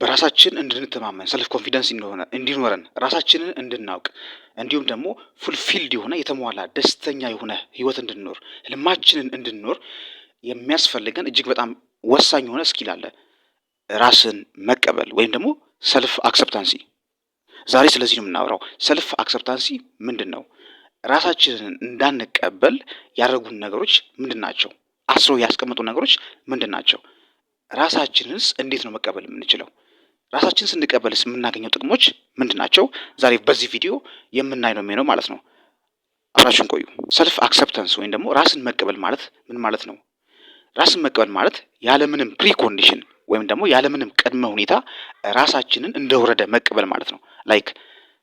በራሳችን እንድንተማመን ሰልፍ ኮንፊደንስ እንዲኖረን ራሳችንን እንድናውቅ እንዲሁም ደግሞ ፉልፊልድ የሆነ የተሟላ ደስተኛ የሆነ ህይወት እንድንኖር ህልማችንን እንድንኖር የሚያስፈልገን እጅግ በጣም ወሳኝ የሆነ ስኪል አለ። ራስን መቀበል ወይም ደግሞ ሰልፍ አክሰፕታንሲ። ዛሬ ስለዚህ ነው የምናወራው። ሰልፍ አክሰፕታንሲ ምንድን ነው? ራሳችንን እንዳንቀበል ያደረጉን ነገሮች ምንድን ናቸው? አስረው ያስቀመጡ ነገሮች ምንድን ናቸው? ራሳችንንስ እንዴት ነው መቀበል የምንችለው? ራሳችን ስንቀበልስ የምናገኘው ጥቅሞች ምንድን ናቸው? ዛሬ በዚህ ቪዲዮ የምናይ ነው የሚሆነው ማለት ነው። አብራችሁን ቆዩ። ሰልፍ አክሰፕታንስ ወይም ደግሞ ራስን መቀበል ማለት ምን ማለት ነው? ራስን መቀበል ማለት ያለምንም ፕሪኮንዲሽን ወይም ደግሞ ያለምንም ቅድመ ሁኔታ ራሳችንን እንደወረደ መቀበል ማለት ነው። ላይክ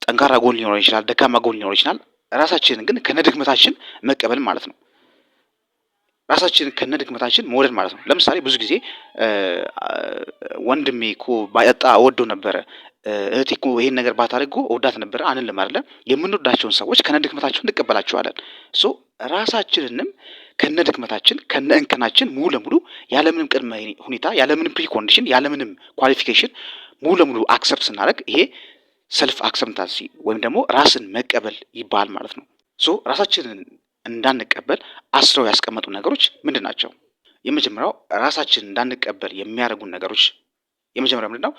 ጠንካራ ጎን ሊኖረን ይችላል፣ ደካማ ጎን ሊኖረን ይችላል። ራሳችንን ግን ከነድክመታችን መቀበል ማለት ነው። ራሳችንን ከነድክመታችን መውደድ ማለት ነው። ለምሳሌ ብዙ ጊዜ ወንድሜ እኮ ባጠጣ እወደው ነበረ፣ እህቴ እኮ ይሄን ነገር ባታደርግ እኮ እወዳት ነበረ አንልም አይደለ? የምንወዳቸውን ሰዎች ከነድክመታቸው እንቀበላቸዋለን። ሶ ራሳችንንም ከነድክመታችን ከነእንከናችን ሙሉ ለሙሉ ያለምንም ቅድመ ሁኔታ ያለምንም ፕሪኮንዲሽን ያለምንም ኳሊፊኬሽን ሙሉ ለሙሉ አክሰፕት ስናደርግ ይሄ ሰልፍ አክሰፕታንሲ ወይም ደግሞ ራስን መቀበል ይባላል ማለት ነው። ሶ ራሳችንን እንዳንቀበል አስረው ያስቀመጡ ነገሮች ምንድን ናቸው? የመጀመሪያው ራሳችንን እንዳንቀበል የሚያደርጉን ነገሮች የመጀመሪያው ምንድን ነው?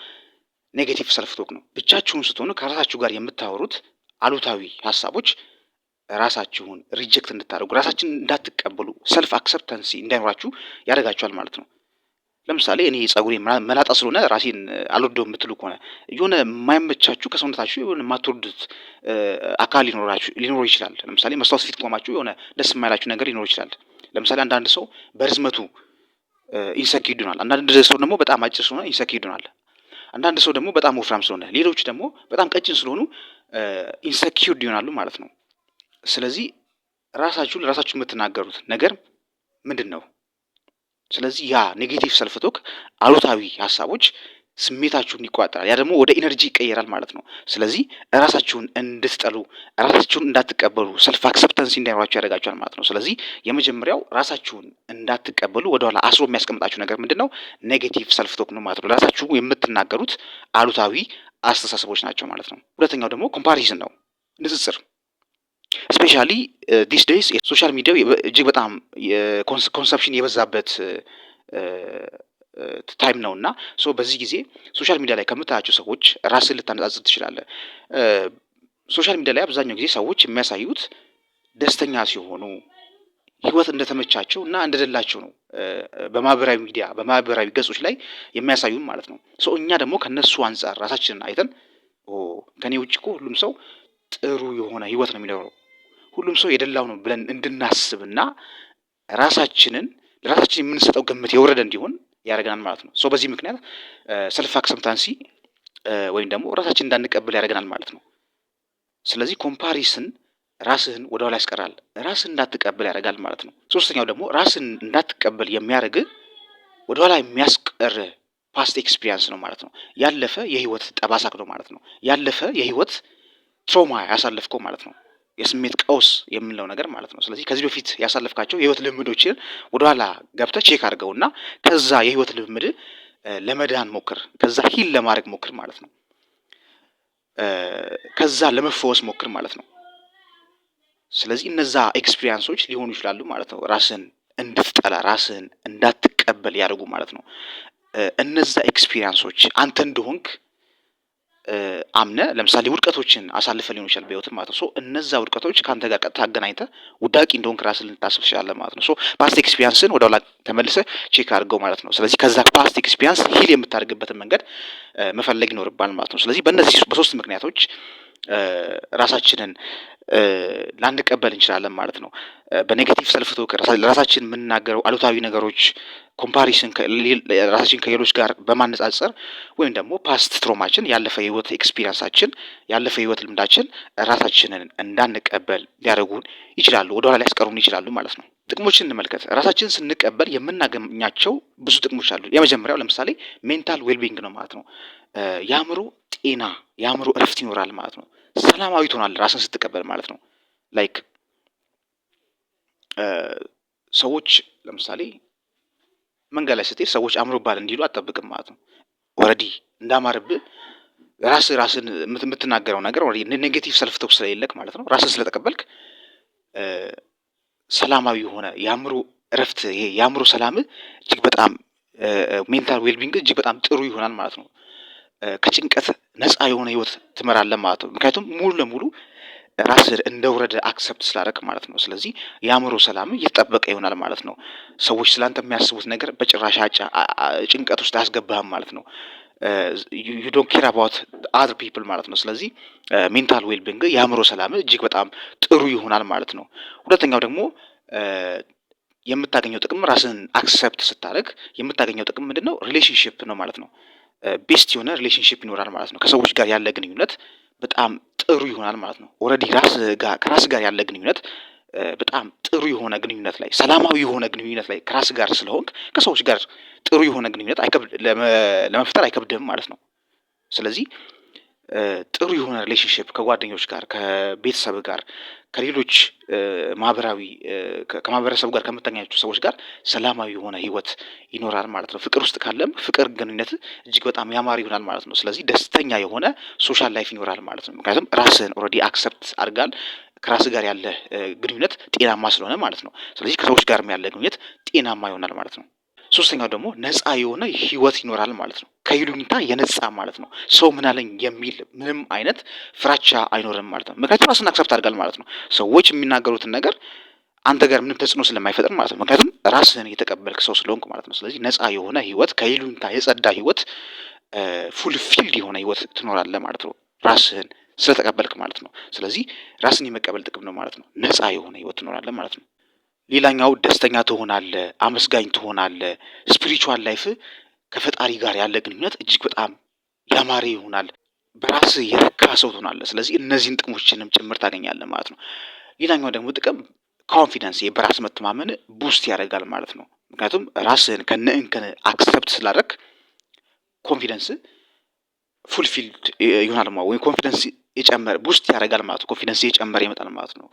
ኔጌቲቭ ሰልፍ ቶክ ነው። ብቻችሁን ስትሆኑ ከራሳችሁ ጋር የምታወሩት አሉታዊ ሀሳቦች ራሳችሁን ሪጀክት እንድታደርጉ ራሳችንን እንዳትቀበሉ ሰልፍ አክሰፕታንሲ እንዳይኖራችሁ ያደርጋችኋል ማለት ነው። ለምሳሌ እኔ ጸጉሬ መላጣ ስለሆነ ራሴን አልወደው የምትሉ ከሆነ የሆነ የማይመቻችሁ ከሰውነታችሁ የሆነ የማትወዱት አካል ሊኖር ይችላል። ለምሳሌ መስታወት ፊት ቆማችሁ የሆነ ደስ የማይላችሁ ነገር ሊኖር ይችላል። ለምሳሌ አንዳንድ ሰው በርዝመቱ ኢንሰኪውርድ ይሆናል። አንዳንድ ሰው ደግሞ በጣም አጭር ስለሆነ ኢንሰኪውርድ ይሆናል። አንዳንድ ሰው ደግሞ በጣም ወፍራም ስለሆነ፣ ሌሎች ደግሞ በጣም ቀጭን ስለሆኑ ኢንሰኪውርድ ይሆናሉ ማለት ነው። ስለዚህ ለራሳችሁ የምትናገሩት ነገር ምንድን ነው? ስለዚህ ያ ኔጌቲቭ ሰልፍ ቶክ አሉታዊ ሀሳቦች ስሜታችሁን ይቆጣጠራል። ያ ደግሞ ወደ ኢነርጂ ይቀየራል ማለት ነው። ስለዚህ ራሳችሁን እንድትጠሉ ራሳችሁን እንዳትቀበሉ ሰልፍ አክሰፕተንስ እንዳይኖራችሁ ያደርጋችኋል ማለት ነው። ስለዚህ የመጀመሪያው ራሳችሁን እንዳትቀበሉ ወደኋላ አስሮ የሚያስቀምጣችሁ ነገር ምንድን ነው? ኔጌቲቭ ሰልፍ ቶክ ነው ማለት ነው። ለራሳችሁ የምትናገሩት አሉታዊ አስተሳሰቦች ናቸው ማለት ነው። ሁለተኛው ደግሞ ኮምፓሪዝን ነው፣ ንጽጽር። ስፔሻሊ ዲስ ዴይስ ሶሻል ሚዲያው እጅግ በጣም ኮንሰፕሽን የበዛበት ታይም ነው እና በዚህ ጊዜ ሶሻል ሚዲያ ላይ ከምታያቸው ሰዎች ራስን ልታነጻጽር ትችላለህ። ሶሻል ሚዲያ ላይ አብዛኛው ጊዜ ሰዎች የሚያሳዩት ደስተኛ ሲሆኑ ህይወት እንደተመቻቸው እና እንደደላቸው ነው በማህበራዊ ሚዲያ በማህበራዊ ገጾች ላይ የሚያሳዩን ማለት ነው። እኛ ደግሞ ከነሱ አንጻር ራሳችንን አይተን ከኔ ውጭ እኮ ሁሉም ሰው ጥሩ የሆነ ህይወት ነው የሚኖረው፣ ሁሉም ሰው የደላው ነው ብለን እንድናስብና ለራሳችን የምንሰጠው ግምት የወረደ እንዲሆን ያደርገናል ማለት ነው። በዚህ ምክንያት ሰልፍ አክሰፕታንሲ ወይም ደግሞ ራሳችን እንዳንቀበል ያደርገናል ማለት ነው። ስለዚህ ኮምፓሪስን ራስህን ወደ ኋላ ያስቀራል፣ ራስህን እንዳትቀበል ያደርጋል ማለት ነው። ሶስተኛው ደግሞ ራስህን እንዳትቀበል የሚያደርግ ወደ ኋላ የሚያስቀር ፓስት ኤክስፒሪየንስ ነው ማለት ነው። ያለፈ የህይወት ጠባሳክ ነው ማለት ነው። ያለፈ የህይወት ትሮማ ያሳለፍከው ማለት ነው። የስሜት ቀውስ የምንለው ነገር ማለት ነው። ስለዚህ ከዚህ በፊት ያሳለፍካቸው የህይወት ልምዶችን ወደኋላ ገብተህ ቼክ አድርገውና ከዛ የህይወት ልምድ ለመዳን ሞክር፣ ከዛ ሂል ለማድረግ ሞክር ማለት ነው። ከዛ ለመፈወስ ሞክር ማለት ነው። ስለዚህ እነዛ ኤክስፒሪየንሶች ሊሆኑ ይችላሉ ማለት ነው። ራስን እንድትጠላ ራስን እንዳትቀበል ያደርጉ ማለት ነው። እነዛ ኤክስፒሪየንሶች አንተ እንደሆንክ አምነ ለምሳሌ ውድቀቶችን አሳልፈ ሊሆን ይችላል በህይወት ማለት ነው። እነዛ ውድቀቶች ከአንተ ጋር ቀጥታ አገናኝተ ውዳቂ እንደሆንክ ራስን ልታስብ ትችላለህ ማለት ነው። ፓስት ኤክስፒሪየንስን ወደ ኋላ ተመልሰ ቼክ አድርገው ማለት ነው። ስለዚህ ከዛ ፓስት ኤክስፒሪየንስ ሂል የምታደርግበትን መንገድ መፈለግ ይኖርባል ማለት ነው። ስለዚህ በእነዚህ በሶስት ምክንያቶች ራሳችንን ላንቀበል እንችላለን ማለት ነው። በኔጌቲቭ ሰልፍ ቶክ ለራሳችን የምንናገረው አሉታዊ ነገሮች፣ ኮምፓሪሽን ራሳችን ከሌሎች ጋር በማነጻጸር ወይም ደግሞ ፓስት ትሮማችን ያለፈ ህይወት ኤክስፒሪየንሳችን ያለፈ ህይወት ልምዳችን ራሳችንን እንዳንቀበል ሊያደርጉን ይችላሉ፣ ወደኋላ ሊያስቀሩን ይችላሉ ማለት ነው። ጥቅሞችን እንመልከት። ራሳችንን ስንቀበል የምናገኛቸው ብዙ ጥቅሞች አሉ። የመጀመሪያው ለምሳሌ ሜንታል ዌልቢንግ ነው ማለት ነው። የአእምሮ ጤና የአእምሮ እረፍት ይኖራል ማለት ነው። ሰላማዊ ትሆናለህ ራስን ስትቀበል ማለት ነው። ላይክ ሰዎች ለምሳሌ መንገድ ላይ ስትሄድ ሰዎች አምሮብሃል እንዲሉ አትጠብቅም ማለት ነው። ኦልሬዲ እንዳማረብህ ራስን የምትናገረው ነገር ኦልሬዲ ኔጌቲቭ ሰልፍ ቶክ ስለሌለክ ማለት ነው። ራስን ስለተቀበልክ ሰላማዊ የሆነ የአእምሮ እረፍት፣ ይሄ የአእምሮ ሰላም እጅግ በጣም ሜንታል ዌልቢንግ እጅግ በጣም ጥሩ ይሆናል ማለት ነው። ከጭንቀት ነፃ የሆነ ህይወት ትመራለህ ማለት ነው። ምክንያቱም ሙሉ ለሙሉ ራስህ እንደወረደ አክሰፕት ስላደረግ ማለት ነው። ስለዚህ የአእምሮ ሰላም እየተጠበቀ ይሆናል ማለት ነው። ሰዎች ስላንተ የሚያስቡት ነገር በጭራሽ ጭንቀት ውስጥ አያስገባህም ማለት ነው። ዩ ዶንት ኬር አባውት አዘር ፒፕል ማለት ነው። ስለዚህ ሜንታል ዌልቢንግ የአእምሮ ሰላም እጅግ በጣም ጥሩ ይሆናል ማለት ነው። ሁለተኛው ደግሞ የምታገኘው ጥቅም ራስን አክሰፕት ስታደርግ የምታገኘው ጥቅም ምንድን ነው? ሪሌሽንሽፕ ነው ማለት ነው። ቤስት የሆነ ሪሌሽንሽፕ ይኖራል ማለት ነው። ከሰዎች ጋር ያለ ግንኙነት በጣም ጥሩ ይሆናል ማለት ነው። ኦልሬዲ ከራስ ጋር ያለ ግንኙነት በጣም ጥሩ የሆነ ግንኙነት ላይ ሰላማዊ የሆነ ግንኙነት ላይ ከራስ ጋር ስለሆንክ ከሰዎች ጋር ጥሩ የሆነ ግንኙነት ለመፍጠር አይከብድም ማለት ነው። ስለዚህ ጥሩ የሆነ ሪሌሽንሽፕ ከጓደኞች ጋር፣ ከቤተሰብ ጋር፣ ከሌሎች ከማህበረሰቡ ጋር ከምታገኛቸው ሰዎች ጋር ሰላማዊ የሆነ ህይወት ይኖራል ማለት ነው። ፍቅር ውስጥ ካለም ፍቅር ግንኙነት እጅግ በጣም ያማረ ይሆናል ማለት ነው። ስለዚህ ደስተኛ የሆነ ሶሻል ላይፍ ይኖራል ማለት ነው። ምክንያቱም ራስህን ኦልሬዲ አክሰፕት አድርጋል። ከራስ ጋር ያለ ግንኙነት ጤናማ ስለሆነ ማለት ነው። ስለዚህ ከሰዎች ጋር ያለ ግንኙነት ጤናማ ይሆናል ማለት ነው። ሶስተኛው ደግሞ ነፃ የሆነ ህይወት ይኖራል ማለት ነው። ከይሉኝታ የነፃ ማለት ነው። ሰው ምን አለኝ የሚል ምንም አይነት ፍራቻ አይኖርም ማለት ነው። ምክንያቱም ራስን አክሰፕት አድርጋል ማለት ነው። ሰዎች የሚናገሩትን ነገር አንተ ጋር ምንም ተጽዕኖ ስለማይፈጥር ማለት ነው። ምክንያቱም ራስህን የተቀበልክ ሰው ስለሆንክ ማለት ነው። ስለዚህ ነፃ የሆነ ህይወት፣ ከይሉኝታ የጸዳ ህይወት፣ ፉልፊልድ የሆነ ህይወት ትኖራለህ ማለት ነው። ራስህን ስለተቀበልክ ማለት ነው። ስለዚህ ራስን የመቀበል ጥቅም ነው ማለት ነው። ነፃ የሆነ ህይወት ትኖራለህ ማለት ነው። ሌላኛው ደስተኛ ትሆናለህ፣ አመስጋኝ ትሆናለህ። ስፒሪቹዋል ላይፍ ከፈጣሪ ጋር ያለ ግንኙነት እጅግ በጣም ያማረ ይሆናል። በራስህ የረካ ሰው ትሆናለህ። ስለዚህ እነዚህን ጥቅሞችንም ጭምር ታገኛለህ ማለት ነው። ሌላኛው ደግሞ ጥቅም ኮንፊደንስ፣ በራስ መተማመን ቡስት ያደርጋል ማለት ነው። ምክንያቱም ራስህን ከነ አክሰፕት ስላደረግ ኮንፊደንስ ፉልፊልድ ይሆናል ማለት ወይም ኮንፊደንስ የጨመረ ቡስት ያደርጋል ማለት ነው። ኮንፊደንስ የጨመረ ይመጣል ማለት ነው፣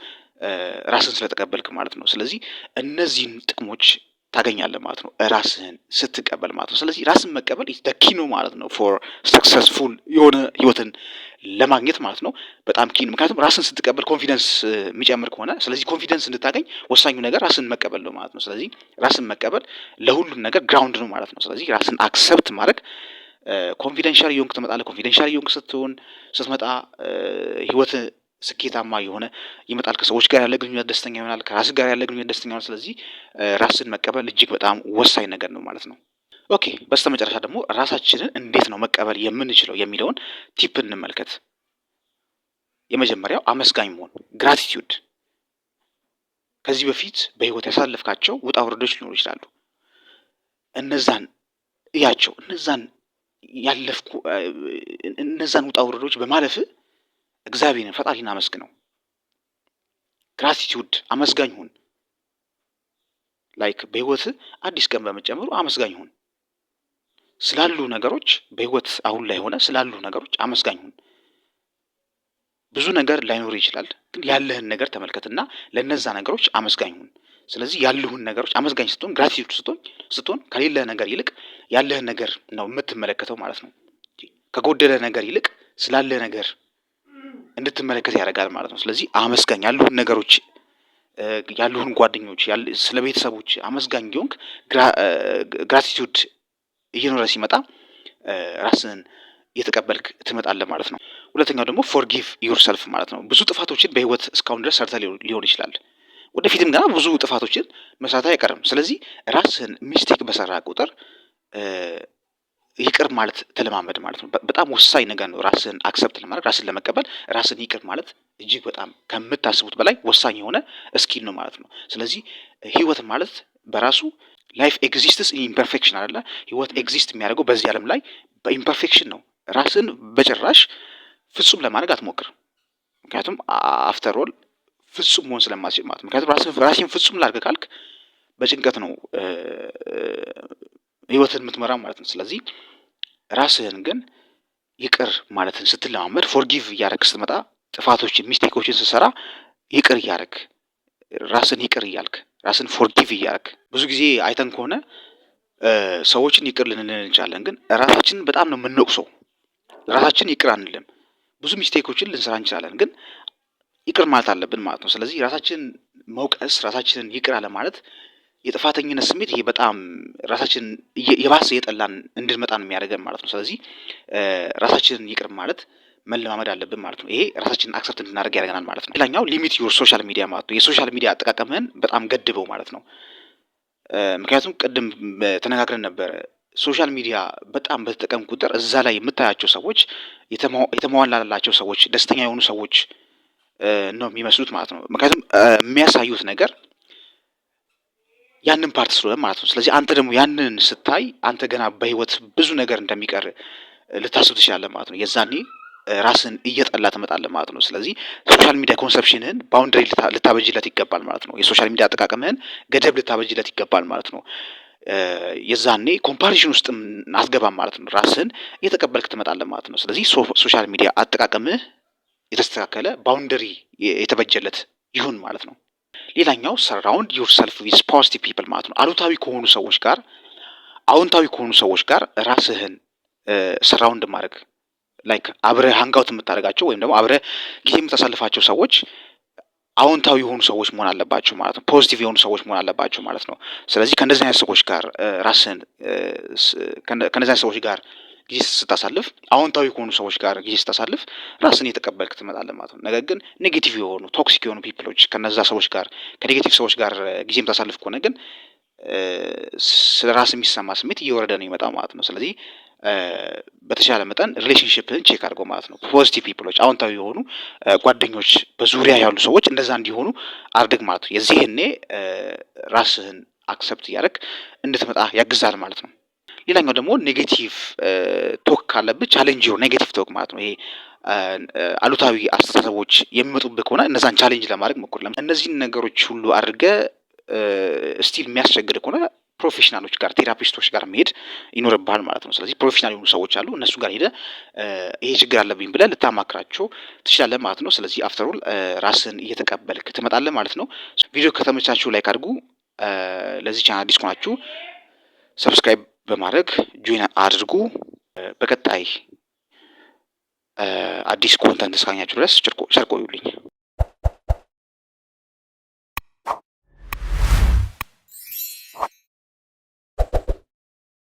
ራስን ስለተቀበልክ ማለት ነው። ስለዚህ እነዚህን ጥቅሞች ታገኛለህ ማለት ነው፣ ራስህን ስትቀበል ማለት ነው። ስለዚህ ራስን መቀበል ኪ ነው ማለት ነው ፎር ሰክሰስፉል የሆነ ህይወትን ለማግኘት ማለት ነው። በጣም ኪ ነው። ምክንያቱም ራስን ስትቀበል ኮንፊደንስ የሚጨምር ከሆነ ስለዚህ ኮንፊደንስ እንድታገኝ ወሳኙ ነገር ራስን መቀበል ነው ማለት ነው። ስለዚህ ራስን መቀበል ለሁሉም ነገር ግራውንድ ነው ማለት ነው። ስለዚህ ራስን አክሰፕት ማድረግ ኮንፊደንሻል የሆንክ ትመጣለህ። ኮንፊደንሻል የሆንክ ስትመጣ ህይወት ስኬታማ የሆነ ይመጣል። ከሰዎች ጋር ያለ ግንኙነት ደስተኛ ይሆናል። ከራስ ጋር ያለ ግንኙነት ደስተኛ ይሆናል። ስለዚህ ራስን መቀበል እጅግ በጣም ወሳኝ ነገር ነው ማለት ነው። ኦኬ፣ በስተመጨረሻ ደግሞ ራሳችንን እንዴት ነው መቀበል የምንችለው የሚለውን ቲፕ እንመልከት። የመጀመሪያው አመስጋኝ መሆን፣ ግራቲቲዩድ። ከዚህ በፊት በህይወት ያሳለፍካቸው ውጣ ውረዶች ሊኖሩ ይችላሉ። እነዛን እያቸው እነዛን ውጣ ውረዶች በማለፍ እግዚአብሔርን ፈጣሪን አመስግነው። ግራቲቲዩድ፣ አመስጋኝ ሁን። ላይክ በህይወት አዲስ ቀን በመጨመሩ አመስጋኝ ሁን። ስላሉ ነገሮች በህይወት አሁን ላይ ሆነ ስላሉ ነገሮች አመስጋኝ ሁን። ብዙ ነገር ላይኖር ይችላል፣ ግን ያለህን ነገር ተመልከትና ለነዛ ነገሮች አመስጋኝ ሁን። ስለዚህ ያሉህን ነገሮች አመስጋኝ ስትሆን፣ ግራቲቲዩድ ስትሆን ከሌለህ ነገር ይልቅ ያለህን ነገር ነው የምትመለከተው ማለት ነው። ከጎደለ ነገር ይልቅ ስላለህ ነገር እንድትመለከት ያደርጋል ማለት ነው። ስለዚህ አመስጋኝ፣ ያሉህን ነገሮች፣ ያሉህን ጓደኞች፣ ስለ ቤተሰቦች አመስጋኝ ሆንክ ግራቲቲዩድ እየኖረ ሲመጣ ራስን እየተቀበልክ ትመጣለህ ማለት ነው። ሁለተኛው ደግሞ ፎርጊቭ ዩርሰልፍ ማለት ነው። ብዙ ጥፋቶችን በህይወት እስካሁን ድረስ ሰርተህ ሊሆን ይችላል። ወደፊትም ገና ብዙ ጥፋቶችን መስራት አይቀርም። ስለዚህ ራስን ሚስቴክ በሰራ ቁጥር ይቅር ማለት ተለማመድ ማለት ነው። በጣም ወሳኝ ነገር ነው። ራስን አክሰፕት ለማድረግ ራስን ለመቀበል ራስን ይቅር ማለት እጅግ በጣም ከምታስቡት በላይ ወሳኝ የሆነ እስኪል ነው ማለት ነው። ስለዚህ ህይወት ማለት በራሱ ላይፍ ኤግዚስትስ ኢምፐርፌክሽን አይደለ? ህይወት ኤግዚስት የሚያደርገው በዚህ ዓለም ላይ በኢምፐርፌክሽን ነው። ራስን በጭራሽ ፍጹም ለማድረግ አትሞክር። ምክንያቱም አፍተር ኦል ፍጹም መሆን ስለማትችል ማለት ነው። ምክንያቱም ራሴን ፍጹም ላድርግ ካልክ በጭንቀት ነው ህይወትን የምትመራ ማለት ነው። ስለዚህ ራስህን ግን ይቅር ማለትን ስትለማመድ ፎርጊቭ እያደረግ ስትመጣ ጥፋቶችን ሚስቴኮችን ስትሰራ ይቅር እያደረግ ራስን ይቅር እያልክ ራስን ፎርጊቭ እያደረግ ብዙ ጊዜ አይተን ከሆነ ሰዎችን ይቅር ልንል እንችላለን፣ ግን ራሳችንን በጣም ነው የምንወቅሰው። ራሳችን ይቅር አንልም። ብዙ ሚስቴኮችን ልንሰራ እንችላለን፣ ግን ይቅር ማለት አለብን ማለት ነው። ስለዚህ ራሳችንን መውቀስ፣ ራሳችንን ይቅር አለ ማለት የጥፋተኝነት ስሜት ይሄ በጣም ራሳችንን የባሰ የጠላን እንድንመጣ ነው የሚያደርገን ማለት ነው። ስለዚህ ራሳችንን ይቅር ማለት መለማመድ አለብን ማለት ነው። ይሄ ራሳችንን አክሰፕት እንድናደርግ ያደርገናል ማለት ነው። ሌላኛው ሊሚት ዩር ሶሻል ሚዲያ ማለት ነው። የሶሻል ሚዲያ አጠቃቀምህን በጣም ገድበው ማለት ነው። ምክንያቱም ቅድም ተነጋግረን ነበረ፣ ሶሻል ሚዲያ በጣም በተጠቀም ቁጥር እዛ ላይ የምታያቸው ሰዎች የተሟላላቸው ሰዎች፣ ደስተኛ የሆኑ ሰዎች ነው የሚመስሉት ማለት ነው። ምክንያቱም የሚያሳዩት ነገር ያንን ፓርት ስለሆነ ማለት ነው። ስለዚህ አንተ ደግሞ ያንን ስታይ አንተ ገና በህይወት ብዙ ነገር እንደሚቀር ልታስብ ትችላለህ ማለት ነው። የዛኔ ራስን እየጠላ ትመጣለህ ማለት ነው። ስለዚህ ሶሻል ሚዲያ ኮንሰፕሽንህን ባውንደሪ ልታበጅለት ይገባል ማለት ነው። የሶሻል ሚዲያ አጠቃቀምህን ገደብ ልታበጅለት ይገባል ማለት ነው። የዛኔ ኮምፓሪሽን ውስጥ አትገባም ማለት ነው። ራስህን እየተቀበልክ ትመጣለህ ማለት ነው። ስለዚህ ሶሻል ሚዲያ አጠቃቀምህ የተስተካከለ ባውንደሪ የተበጀለት ይሁን ማለት ነው። ሌላኛው ሰራውንድ ዩር ሰልፍ ዊዝ ፖዚቲቭ ፒፕል ማለት ነው። አሉታዊ ከሆኑ ሰዎች ጋር፣ አዎንታዊ ከሆኑ ሰዎች ጋር ራስህን ሰራውንድ ማድረግ ላይክ አብረህ ሃንጋውት የምታደርጋቸው ወይም ደግሞ አብረህ ጊዜ የምታሳልፋቸው ሰዎች አዎንታዊ የሆኑ ሰዎች መሆን አለባቸው ማለት ነው። ፖዚቲቭ የሆኑ ሰዎች መሆን አለባቸው ማለት ነው። ስለዚህ ከእንደዚህ አይነት ሰዎች ጋር ራስህን ከእንደዚህ አይነት ሰዎች ጋር ጊዜ ስታሳልፍ፣ አዎንታዊ ከሆኑ ሰዎች ጋር ጊዜ ስታሳልፍ ራስን እየተቀበልክ ትመጣለህ ማለት ነው። ነገር ግን ኔጌቲቭ የሆኑ ቶክሲክ የሆኑ ፒፕሎች ከነዛ ሰዎች ጋር ከኔጌቲቭ ሰዎች ጋር ጊዜ የምታሳልፍ ከሆነ ግን ስለ ራስ የሚሰማ ስሜት እየወረደ ነው ይመጣ ማለት ነው። ስለዚህ በተሻለ መጠን ሪሌሽንሽፕህን ቼክ አድርገው ማለት ነው። ፖዚቲቭ ፒፕሎች፣ አዎንታዊ የሆኑ ጓደኞች፣ በዙሪያ ያሉ ሰዎች እንደዛ እንዲሆኑ አድርግ ማለት ነው። የዚህኔ ራስህን አክሰፕት እያደረግ እንድትመጣ ያግዛል ማለት ነው። ሌላኛው ደግሞ ኔጌቲቭ ቶክ ካለብህ ቻሌንጅ ዩር ኔጌቲቭ ቶክ ማለት ነው። ይሄ አሉታዊ አስተሳሰቦች የሚመጡብህ ከሆነ እነዛን ቻሌንጅ ለማድረግ ሞክር። እነዚህን ነገሮች ሁሉ አድርገህ ስቲል የሚያስቸግር ከሆነ ፕሮፌሽናሎች ጋር፣ ቴራፒስቶች ጋር መሄድ ይኖርብሃል ማለት ነው። ስለዚህ ፕሮፌሽናል የሆኑ ሰዎች አሉ፣ እነሱ ጋር ሄደህ ይሄ ችግር አለብኝ ብለህ ልታማክራቸው ትችላለህ ማለት ነው። ስለዚህ አፍተሮል ራስን እየተቀበልክ ትመጣለህ ማለት ነው። ቪዲዮ ከተመቻችሁ ላይክ አድርጉ። ለዚህ ቻናል አዲስ ከሆናችሁ ሰብስክራይብ በማድረግ ጆይን አድርጉ። በቀጣይ አዲስ ኮንተንት እስካገኛችሁ ድረስ ቸር ቆዩልኝ።